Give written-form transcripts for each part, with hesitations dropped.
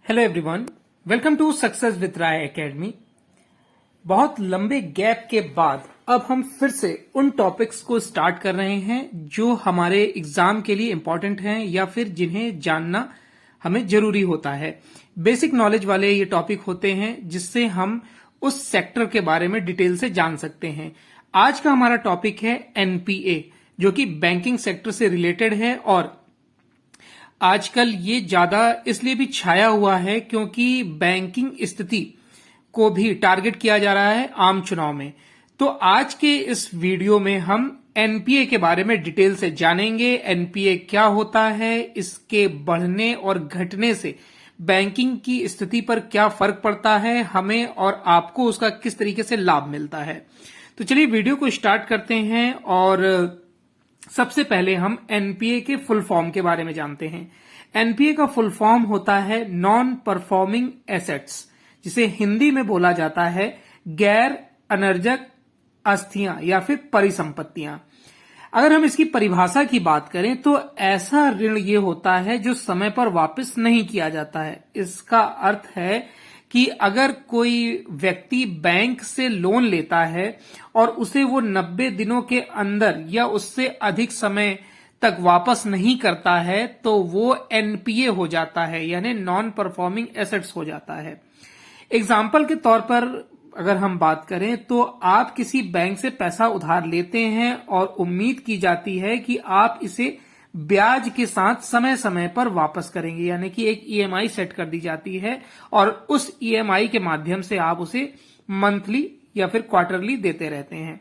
Hello everyone, welcome to success with Rai academy. बहुत लंबे gap के बाद अब हम फिर से उन टॉपिक्स को स्टार्ट कर रहे हैं जो हमारे एग्जाम के लिए इंपॉर्टेंट हैं या फिर जिन्हें जानना हमें जरूरी होता है। बेसिक नॉलेज वाले ये टॉपिक होते हैं जिससे हम उस सेक्टर के बारे में डिटेल से जान सकते हैं। आज का हमारा टॉपिक है एनपीए, जो कि बैंकिंग सेक्टर से रिलेटेड है और आजकल ये ज्यादा इसलिए भी छाया हुआ है क्योंकि बैंकिंग स्थिति को भी टारगेट किया जा रहा है आम चुनाव में। तो आज के इस वीडियो में हम एनपीए के बारे में डिटेल से जानेंगे। एनपीए क्या होता है, इसके बढ़ने और घटने से बैंकिंग की स्थिति पर क्या फर्क पड़ता है, हमें और आपको उसका किस तरीके से लाभ मिलता है। तो चलिए वीडियो को स्टार्ट करते हैं और सबसे पहले हम एनपीए के फुल फॉर्म के बारे में जानते हैं। एनपीए का फुल फॉर्म होता है नॉन परफॉर्मिंग एसेट्स, जिसे हिंदी में बोला जाता है गैर अनर्जक अस्थियां या फिर परिसंपत्तियां। अगर हम इसकी परिभाषा की बात करें तो ऐसा ऋण ये होता है जो समय पर वापस नहीं किया जाता है। इसका अर्थ है कि अगर कोई व्यक्ति बैंक से लोन लेता है और उसे वो 90 दिनों के अंदर या उससे अधिक समय तक वापस नहीं करता है तो वो एनपीए हो जाता है, यानी नॉन परफॉर्मिंग एसेट्स हो जाता है। एग्जाम्पल के तौर पर अगर हम बात करें तो आप किसी बैंक से पैसा उधार लेते हैं और उम्मीद की जाती है कि आप इसे ब्याज के साथ समय समय पर वापस करेंगे, यानी कि एक ईएमआई सेट कर दी जाती है और उस ईएमआई के माध्यम से आप उसे मंथली या फिर क्वार्टरली देते रहते हैं।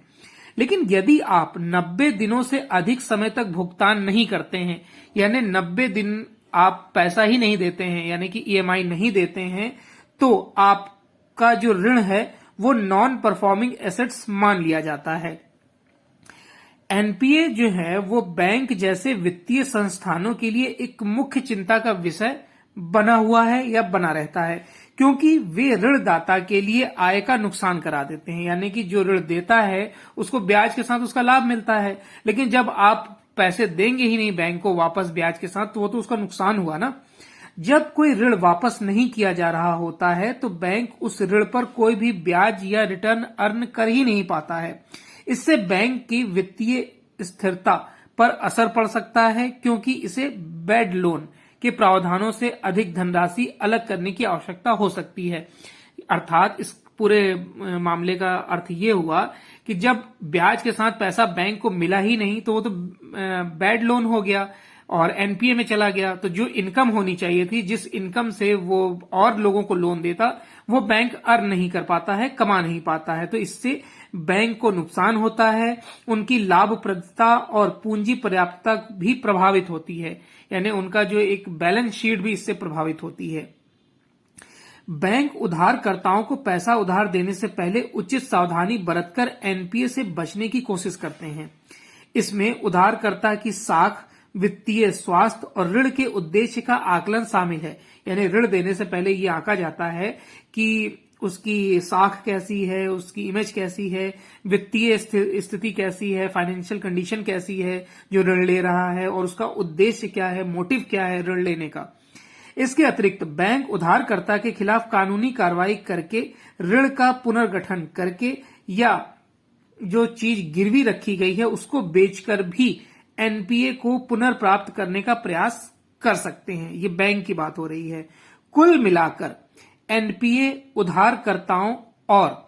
लेकिन यदि आप 90 दिनों से अधिक समय तक भुगतान नहीं करते हैं, यानी 90 दिन आप पैसा ही नहीं देते हैं, यानी कि ईएमआई नहीं देते हैं, तो आपका जो ऋण है वो नॉन परफॉर्मिंग एसेट्स मान लिया जाता है। एनपीए जो है वो बैंक जैसे वित्तीय संस्थानों के लिए एक मुख्य चिंता का विषय बना हुआ है या बना रहता है, क्योंकि वे ऋणदाता के लिए आय का नुकसान करा देते हैं। यानी कि जो ऋण देता है उसको ब्याज के साथ उसका लाभ मिलता है, लेकिन जब आप पैसे देंगे ही नहीं बैंक को वापस ब्याज के साथ तो वो तो उसका नुकसान हुआ ना। जब कोई ऋण वापस नहीं किया जा रहा होता है तो बैंक उस ऋण पर कोई भी ब्याज या रिटर्न अर्न कर ही नहीं पाता है। इससे बैंक की वित्तीय स्थिरता पर असर पड़ सकता है, क्योंकि इसे बैड लोन के प्रावधानों से अधिक धनराशि अलग करने की आवश्यकता हो सकती है। अर्थात इस पूरे मामले का अर्थ ये हुआ कि जब ब्याज के साथ पैसा बैंक को मिला ही नहीं तो वो तो बैड लोन हो गया और एनपीए में चला गया। तो जो इनकम होनी चाहिए थी, जिस इनकम से वो और लोगों को लोन देता, वो बैंक अर्न नहीं कर पाता है, कमा नहीं पाता है। तो इससे बैंक को नुकसान होता है, उनकी लाभप्रदता और पूंजी पर्याप्तता भी प्रभावित होती है, यानी उनका जो एक बैलेंस शीट भी इससे प्रभावित होती है। बैंक उधारकर्ताओं को पैसा उधार देने से पहले उचित सावधानी बरतकर एनपीए से बचने की कोशिश करते हैं। इसमें उधारकर्ता की साख, वित्तीय स्वास्थ्य और ऋण के उद्देश्य का आकलन शामिल है। यानी ऋण देने से पहले ये आंका जाता है कि उसकी साख कैसी है, उसकी इमेज कैसी है, वित्तीय स्थिति कैसी है, फाइनेंशियल कंडीशन कैसी है जो ऋण ले रहा है, और उसका उद्देश्य क्या है, मोटिव क्या है ऋण लेने का। इसके अतिरिक्त बैंक उधारकर्ता के खिलाफ कानूनी कार्रवाई करके, ऋण का पुनर्गठन करके या जो चीज गिरवी रखी गई है उसको बेचकर भी एनपीए को पुनर्प्राप्त करने का प्रयास कर सकते हैं। ये बैंक की बात हो रही है। कुल मिलाकर एनपीए उधारकर्ताओं और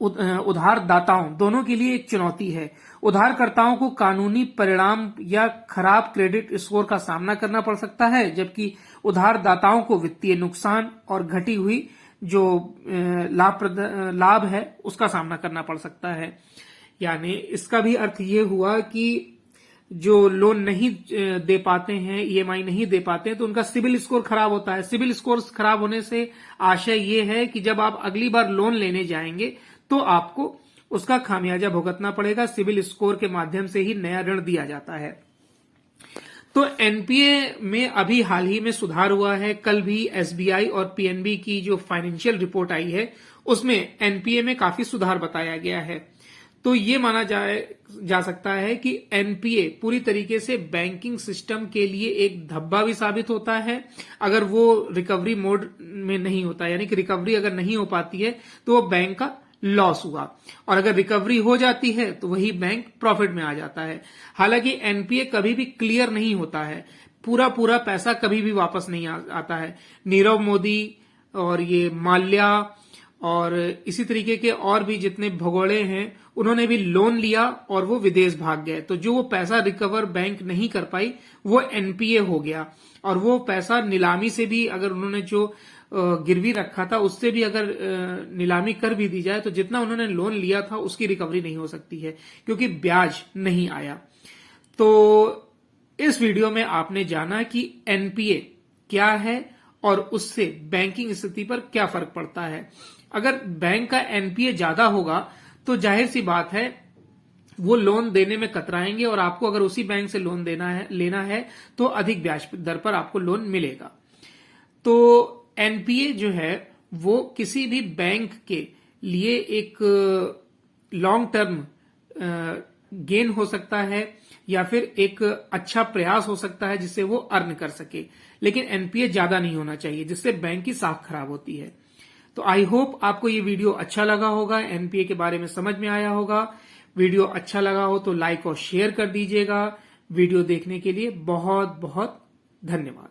उधारदाताओं दोनों के लिए एक चुनौती है। उधारकर्ताओं को कानूनी परिणाम या खराब क्रेडिट स्कोर का सामना करना पड़ सकता है, जबकि उधारदाताओं को वित्तीय नुकसान और घटी हुई जो लाभ है उसका सामना करना पड़ सकता है। यानी इसका भी अर्थ ये हुआ कि जो लोन नहीं दे पाते हैं, ईएमआई नहीं दे पाते हैं, तो उनका सिबिल स्कोर खराब होता है। सिबिल स्कोर खराब होने से आशय ये है कि जब आप अगली बार लोन लेने जाएंगे तो आपको उसका खामियाजा भुगतना पड़ेगा। सिबिल स्कोर के माध्यम से ही नया ऋण दिया जाता है। तो एनपीए में अभी हाल ही में सुधार हुआ है। कल भी एसबीआई और पीएनबी की जो फाइनेंशियल रिपोर्ट आई है उसमें एनपीए में काफी सुधार बताया गया है। तो ये माना जा सकता है कि एनपीए पूरी तरीके से बैंकिंग सिस्टम के लिए एक धब्बा भी साबित होता है अगर वो रिकवरी मोड में नहीं होता, यानी कि रिकवरी अगर नहीं हो पाती है तो वो बैंक का लॉस हुआ, और अगर रिकवरी हो जाती है तो वही बैंक प्रॉफिट में आ जाता है। हालांकि एनपीए कभी भी क्लियर नहीं होता है, पूरा पैसा कभी भी वापस नहीं आता है। नीरव मोदी और ये माल्या और इसी तरीके के और भी जितने भगोड़े हैं उन्होंने भी लोन लिया और वो विदेश भाग गए, तो जो वो पैसा रिकवर बैंक नहीं कर पाई वो एनपीए हो गया, और वो पैसा नीलामी से भी अगर उन्होंने जो गिरवी रखा था उससे भी अगर नीलामी कर भी दी जाए तो जितना उन्होंने लोन लिया था उसकी रिकवरी नहीं हो सकती है क्योंकि ब्याज नहीं आया। तो इस वीडियो में आपने जाना कि एनपीए क्या है और उससे बैंकिंग स्थिति पर क्या फर्क पड़ता है। अगर बैंक का एनपीए ज्यादा होगा तो जाहिर सी बात है वो लोन देने में कतराएंगे, और आपको अगर उसी बैंक से लोन लेना है तो अधिक ब्याज दर पर आपको लोन मिलेगा। तो एनपीए जो है वो किसी भी बैंक के लिए एक लॉन्ग टर्म गेन हो सकता है या फिर एक अच्छा प्रयास हो सकता है जिससे वो अर्न कर सके, लेकिन एनपीए ज्यादा नहीं होना चाहिए जिससे बैंक की साख खराब होती है। तो आई होप आपको ये वीडियो अच्छा लगा होगा, एनपीए के बारे में समझ में आया होगा। वीडियो अच्छा लगा हो तो लाइक और शेयर कर दीजिएगा। वीडियो देखने के लिए बहुत बहुत धन्यवाद।